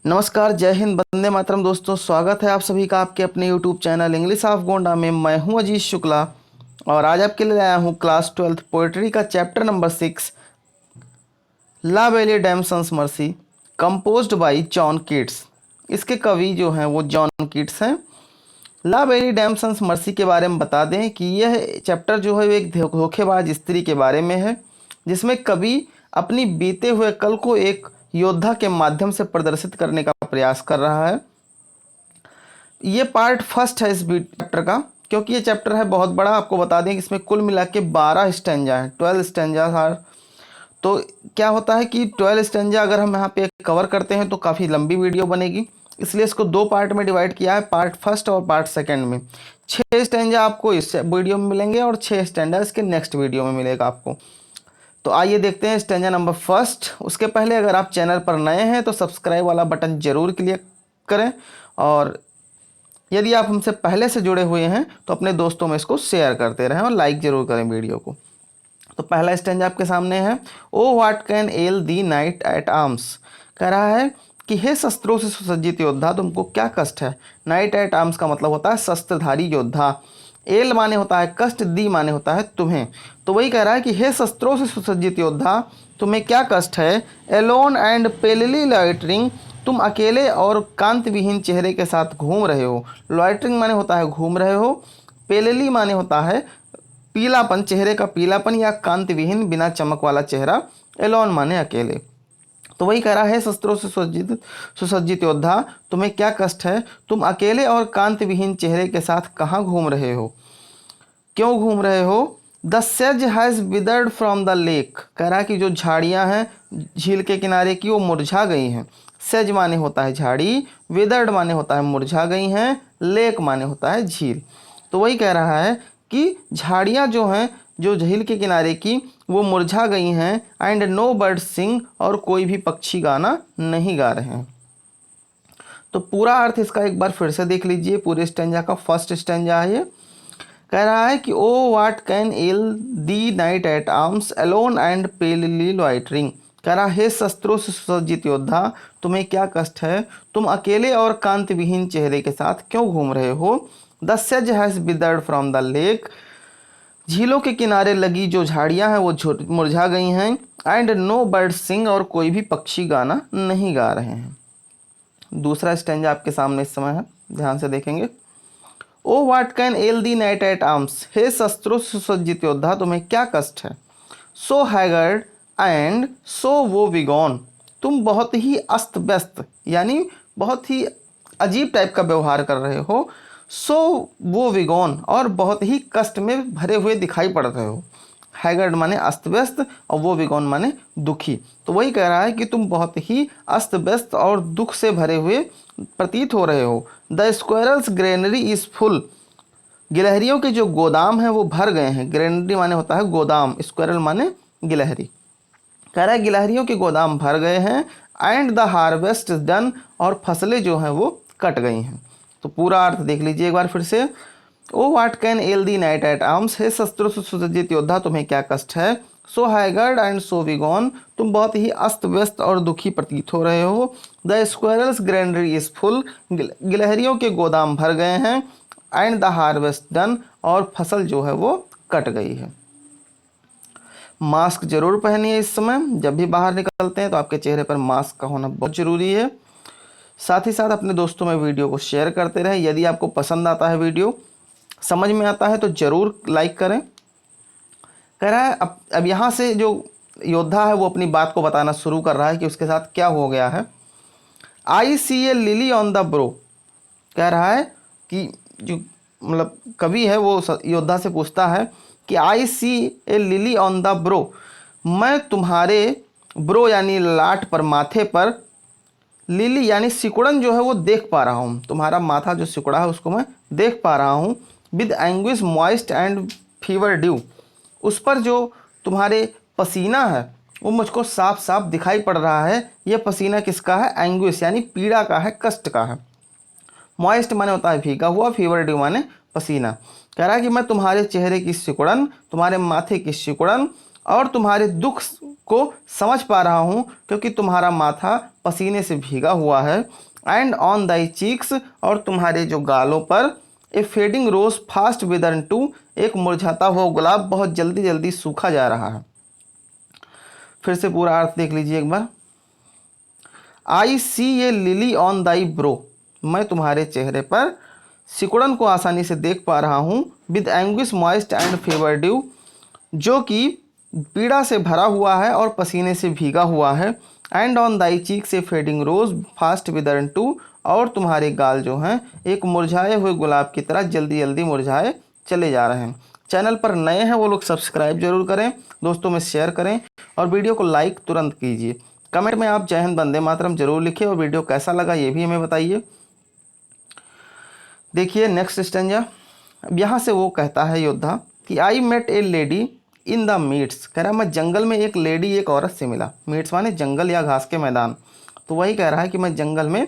नमस्कार, जय हिंद, वंदे मातरम। दोस्तों, स्वागत है आप सभी का आपके अपने YouTube channel English of Gonda में। मैं हूं अजीज शुक्ला और आज आपके लिए आया हूं क्लास 12 पोएट्री का chapter number 6 La Belle redemption Merci, composed by John Keats. इसके कवि जो हैं वो जॉन कीट्स हैं। ला बेली रिडेम्पशन मर्सी के बारे में बता दें कि यह चैप्टर जो है वो एक धोखेबाज स्त्री के बारे में है, जिसमें कवि अपनी बीते हुए कल को एक योद्धा के माध्यम से प्रदर्शित करने का प्रयास कर रहा है। ये पार्ट फर्स्ट है इस चैप्टर का, क्योंकि ये चैप्टर है बहुत बड़ा। आपको बता दें कि इसमें कुल मिला के 12 स्टैंजा है, 12 स्टैंजा है। तो क्या होता है कि 12 स्टैंजा अगर हम यहाँ पे कवर करते हैं तो काफ़ी लंबी वीडियो बनेगी, इसलिए इसको दो पार्ट में डिवाइड किया है, पार्ट फर्स्ट और पार्ट सेकेंड में। 6 स्टैंजा आपको इस वीडियो में मिलेंगे और 6 स्टैंजा इसके नेक्स्ट वीडियो में मिलेगा आपको। तो आइए देखते हैं स्टैंजा नंबर फर्स्ट। उसके पहले अगर आप चैनल पर नए हैं तो सब्सक्राइब वाला बटन जरूर क्लिक करें, और यदि आप हमसे पहले से जुड़े हुए हैं तो अपने दोस्तों में इसको शेयर करते रहें और लाइक जरूर करें वीडियो को। तो पहला स्टैंजा आपके सामने है। O what can ail thee knight at arms. कह रहा है कि हे शस्त्रों से सुसज्जित योद्धा, तुमको क्या कष्ट है। नाइट एट आर्म्स का मतलब होता है शस्त्रधारी योद्धा। एल माने होता है कष्ट, दी माने होता है तुम्हें। तो वही कह रहा है कि हे शस्त्रों से सुसज्जित योद्धा, तुम्हें क्या कष्ट है। एलोन एंड पेलली लॉइटरिंग, तुम अकेले और कांति विहीन चेहरे के साथ घूम रहे हो। लॉइटरिंग माने होता है घूम रहे हो। पेलली माने होता है पीलापन, चेहरे का पीलापन या कांति विहीन बिना चमक वाला चेहरा। एलोन माने अकेले। तो वही कह रहा है शस्त्रों से सुसज्जित योद्धा, तुम्हें क्या कष्ट है। तुम अकेले और कांति विहीन चेहरे के साथ कहाँ घूम रहे हो, क्यों घूम रहे हो। The sage has withered from the lake. कह रहा है कि जो झाड़ियाँ हैं झील के किनारे की वो मुरझा गई हैं। सेज माने होता है झाड़ी, विदर्ड माने होता है मुरझा गई हैं, लेक माने होता है झील। तो वही कह रहा है कि झाड़ियाँ जो हैं जो झील के किनारे की वो मुरझा गई हैं। एंड नो बर्ड सिंग, और कोई भी पक्षी गाना नहीं गा रहे हैं। तो पूरा अर्थ इसका एक बार फिर से देख लीजिए। पूरे स्टैंजा का फर्स्ट स्टैंजा है ये। कह रहा है कि O what can ail thee knight at arms alone and palely loitering. कह रहा है शस्त्रों से सुसज्जित योद्धा, तुम्हें क्या कष्ट है। तुम अकेले और कांति विहीन चेहरे के साथ क्यों घूम रहे हो। The sage has withered from the lake, झीलों के किनारे लगी जो झाड़ियां हैं वो मुरझा गई हैं। एंड नो बर्ड सिंग, और कोई भी पक्षी गाना नहीं गा रहे हैं। दूसरा स्टैंजा आपके सामने इस समय है, ध्यान से देखेंगे। O what can ail thee knight at arms, हे शस्त्रों से सुसज्जित योद्धा, तुम्हें क्या कष्ट है। सो हैगर्ड एंड सो वो विगॉन, तुम बहुत ही अस्त व्यस्त यानी बहुत ही अजीब टाइप का व्यवहार कर रहे हो। सो वो विगॉन, और बहुत ही कष्ट में भरे हुए दिखाई पड़ रहे हो। हैगर्ड माने अस्त व्यस्त और वो विगॉन माने दुखी। तो वही कह रहा है कि तुम बहुत ही अस्त व्यस्त और दुख से भरे हुए प्रतीत हो रहे हो। The squirrel's granary is full, गिलहरियों के जो गोदाम हैं वो भर गए हैं। ग्रेनरी माने होता है गोदाम, स्क्वेरल माने गिलहरी। कह रहा है गिलहरियों के गोदाम भर गए हैं। एंड द हार्वेस्ट डन, और फसलें जो हैं वो कट गई हैं। तो पूरा अर्थ देख लीजिए एक बार फिर से। O what can ail thee knight at arms, हे शस्त्रों से सुसज्जित योद्धा, तुम्हें क्या कष्ट है। सो हैगर्ड एंड सो विगॉन, तुम बहुत ही अस्त व्यस्त और दुखी प्रतीत हो रहे हो। The squirrel's granary is full, गिलहरियों के गोदाम भर गए हैं। एंड द हार्वेस्ट डन, और फसल जो है वो कट गई है। मास्क जरूर पहनिए इस समय, जब भी बाहर निकलते हैं तो आपके चेहरे पर मास्क का होना बहुत ज़रूरी है। साथ ही साथ अपने दोस्तों में वीडियो को शेयर करते रहें। यदि आपको पसंद आता है, वीडियो समझ में आता है तो ज़रूर लाइक करें। कह रहा है अब यहाँ से जो योद्धा है वो अपनी बात को बताना शुरू कर रहा है कि उसके साथ क्या हो गया है। आई सी ए लिली ऑन द ब्रो। कह रहा है कि जो मतलब कवि है वो योद्धा से पूछता है कि आई सी ए लिली ऑन द ब्रो, मैं तुम्हारे ब्रो यानी लाट पर, माथे पर, लिली यानी सिकुड़न जो है वो देख पा रहा हूँ। तुम्हारा माथा जो सिकुड़ा है उसको मैं देख पा रहा हूँ। With anguish moist and fever due, उस पर जो तुम्हारे पसीना है वो मुझको साफ साफ दिखाई पड़ रहा है। ये पसीना किसका है, एंग्विश यानी पीड़ा का है, कष्ट का है। मॉइस्ट माने होता है भीगा हुआ, फीवर ड्यू माने पसीना। कह रहा है कि मैं तुम्हारे चेहरे की सिकुड़न, तुम्हारे माथे की सिकुड़न और तुम्हारे दुख को समझ पा रहा हूँ क्योंकि तुम्हारा माथा पसीने से भीगा हुआ है। एंड ऑन दाई चीक्स, और तुम्हारे जो गालों पर, ए फेडिंग रोज फास्ट विदर्न टू, एक मुरझाता हुआ गुलाब बहुत जल्दी जल्दी सूखा जा रहा है। फिर से पूरा अर्थ देख लीजिए एक बार। आई सी ए लिली ऑन दाई ब्रो, मैं तुम्हारे चेहरे पर सिकुड़न को आसानी से देख पा रहा हूँ। With anguish moist and favour due, जो कि पीड़ा से भरा हुआ है और पसीने से भीगा हुआ है। एंड ऑन दाई चीक से फेडिंग रोज फास्ट विदर्न टू, और तुम्हारे गाल जो हैं एक मुरझाए हुए गुलाब की तरह जल्दी जल्दी मुरझाए चले जा रहे हैं। चैनल पर नए हैं वो लोग सब्सक्राइब जरूर करें, दोस्तों में शेयर करें और वीडियो को लाइक तुरंत कीजिए। कमेंट में आप जय हिंद वंदे मातरम जरूर लिखिए और वीडियो कैसा लगा ये भी हमें बताइए। देखिए नेक्स्ट स्टेंजा। अब यहाँ से वो कहता है योद्धा कि I met a lady in the meads, कह रहा है मैं जंगल में एक लेडी, एक औरत से मिला। मीट्स माने जंगल या घास के मैदान, तो वही कह रहा है कि मैं जंगल में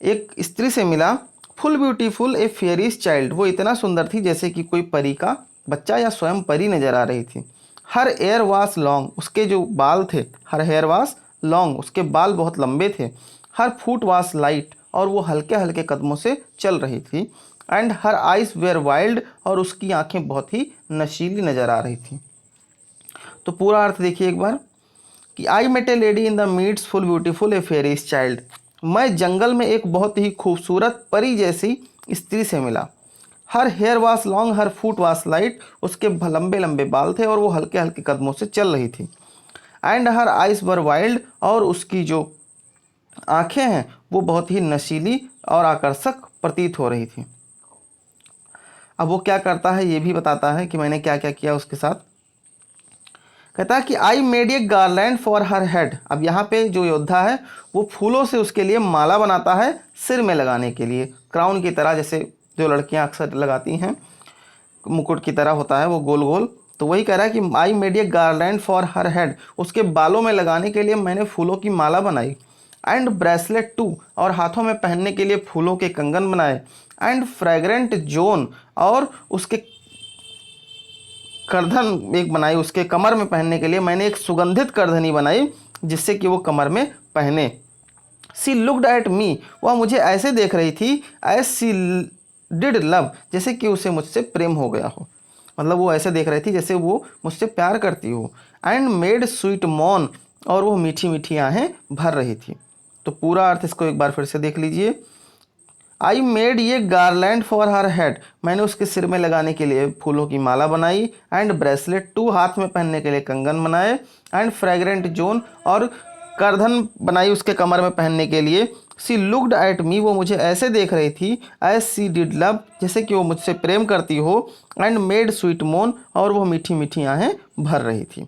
एक स्त्री से मिला। Full beautiful a faery's child, वो इतना सुंदर थी जैसे कि कोई परी का बच्चा या स्वयं परी नजर आ रही थी। हर एयर वास लॉन्ग, उसके जो बाल थे, हर हेयर वास लॉन्ग, उसके बाल बहुत लंबे थे। हर फुट वास लाइट, और वो हल्के हल्के कदमों से चल रही थी। And her eyes were wild, और उसकी आंखें बहुत ही नशीली नजर आ रही थी। तो पूरा अर्थ देखिए एक बार कि I met a lady in the meads full beautiful a faery's child, मैं जंगल में एक बहुत ही खूबसूरत परी जैसी स्त्री से मिला। Her hair was long, her foot was light, उसके लंबे लंबे बाल थे और वो हल्के हल्के कदमों से चल रही थी। And her eyes were wild, और उसकी जो आंखें हैं वो बहुत ही नशीली और आकर्षक प्रतीत हो रही थी। अब वो क्या करता है ये भी बताता है कि मैंने क्या क्या किया उसके साथ। कहता है कि I made a garland for her head, अब यहाँ पे जो योद्धा है वो फूलों से उसके लिए माला बनाता है सिर में लगाने के लिए, क्राउन की तरह, जैसे जो लड़कियाँ अक्सर लगाती हैं, मुकुट की तरह होता है वो गोल गोल। तो वही कह रहा है कि I made a garland for her head, उसके बालों में लगाने के लिए मैंने फूलों की माला बनाई। एंड ब्रेसलेट टू, और हाथों में पहनने के लिए फूलों के कंगन बनाए। एंड फ्रेग्रेंट जोन, और उसके करधन एक बनाई, उसके कमर में पहनने के लिए मैंने एक सुगंधित करधनी बनाई जिससे कि वो कमर में पहने। सी लुक्ड एट मी, वह मुझे ऐसे देख रही थी एज सी डिड लव, जैसे कि उसे मुझसे प्रेम हो गया हो, मतलब वो ऐसे देख रही थी जैसे वो मुझसे प्यार करती हो। एंड मेड स्वीट मॉन, और वो मीठी मीठी आहें भर रही थी। तो पूरा अर्थ इसको एक बार फिर से देख लीजिए। आई मेड ये गार्लैंड फॉर हर हेड, मैंने उसके सिर में लगाने के लिए फूलों की माला बनाई। एंड ब्रेसलेट टू, हाथ में पहनने के लिए कंगन बनाए। एंड फ्रेग्रेंट जोन, और करधन बनाई उसके कमर में पहनने के लिए। सी लुक्ड एट मी, वो मुझे ऐसे देख रही थी एज सी डिड लव, जैसे कि वो मुझसे प्रेम करती हो। एंड मेड स्वीट मोन, और वो मीठी मीठी आहें भर रही थी।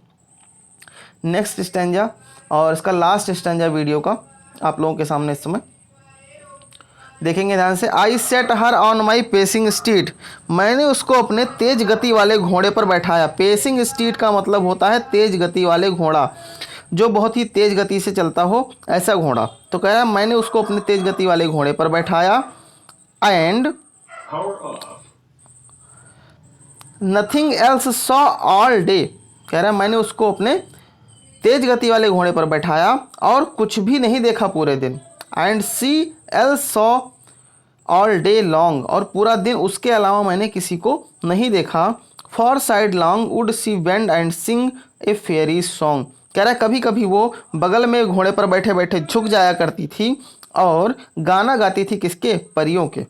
नेक्स्ट स्टैंजा और इसका लास्ट स्टैंजा वीडियो का आप लोगों के सामने इस समय देखेंगे ध्यान से। I set her on my pacing steed, मैंने उसको अपने तेज गति वाले घोड़े पर बैठाया। पेसिंग स्टीड का मतलब होता है तेज गति वाले घोड़ा, जो बहुत ही तेज गति से चलता हो ऐसा घोड़ा। तो कह रहा है मैंने उसको अपने तेज गति वाले घोड़े पर बैठाया। And nothing else saw all day, कह रहा है मैंने उसको अपने तेज गति वाले घोड़े पर बैठाया और कुछ भी नहीं देखा पूरे दिन। एंड सी एल सॉ ऑल डे लॉन्ग, और पूरा दिन उसके अलावा मैंने किसी को नहीं देखा। For sidelong would she bend and sing a fairy song, कह रहा है कभी कभी वो बगल में घोड़े पर बैठे बैठे झुक जाया करती थी और गाना गाती थी, किसके, परियों के।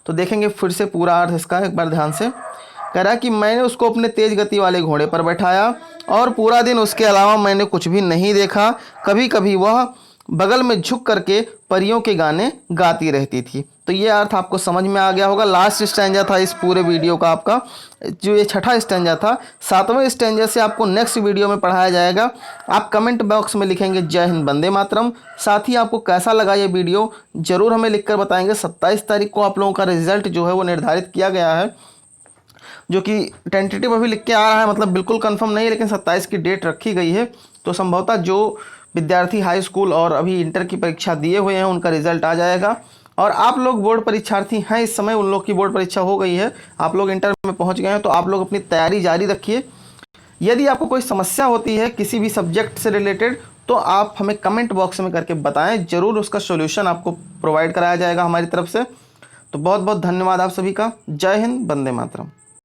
तो देखेंगे फिर से पूरा अर्थ इसका एक बार ध्यान से। कह रहा है कि मैंने उसको अपने तेज गति वाले घोड़े पर बैठाया और पूरा दिन उसके अलावा मैंने कुछ भी नहीं देखा। कभी कभी वह बगल में झुक करके परियों के गाने गाती रहती थी। तो ये अर्थ आपको समझ में आ गया होगा। लास्ट स्टैंजा था इस पूरे वीडियो का आपका, जो ये छठा स्टैंजा था। सातवें स्टैंजा से आपको नेक्स्ट वीडियो में पढ़ाया जाएगा। आप कमेंट बॉक्स में लिखेंगे जय हिंद वंदे मातरम। साथ ही आपको कैसा लगा ये वीडियो ज़रूर हमें लिखकर बताएंगे। 27 तारीख को आप लोगों का रिजल्ट जो है वो निर्धारित किया गया है, जो कि टेंटेटिव अभी लिख के आ रहा है, मतलब बिल्कुल कंफर्म नहीं है, लेकिन 27 की डेट रखी गई है। तो संभवतः जो विद्यार्थी हाई स्कूल और अभी इंटर की परीक्षा दिए हुए हैं उनका रिजल्ट आ जाएगा। और आप लोग बोर्ड परीक्षार्थी हैं इस समय, उन लोग की बोर्ड परीक्षा हो गई है, आप लोग इंटर में पहुंच गए हैं, तो आप लोग अपनी तैयारी जारी रखिए। यदि आपको कोई समस्या होती है किसी भी सब्जेक्ट से रिलेटेड, तो आप हमें कमेंट बॉक्स में करके बताएं, ज़रूर उसका सॉल्यूशन आपको प्रोवाइड कराया जाएगा हमारी तरफ से। तो बहुत बहुत धन्यवाद आप सभी का। जय हिंद, वंदे मातरम।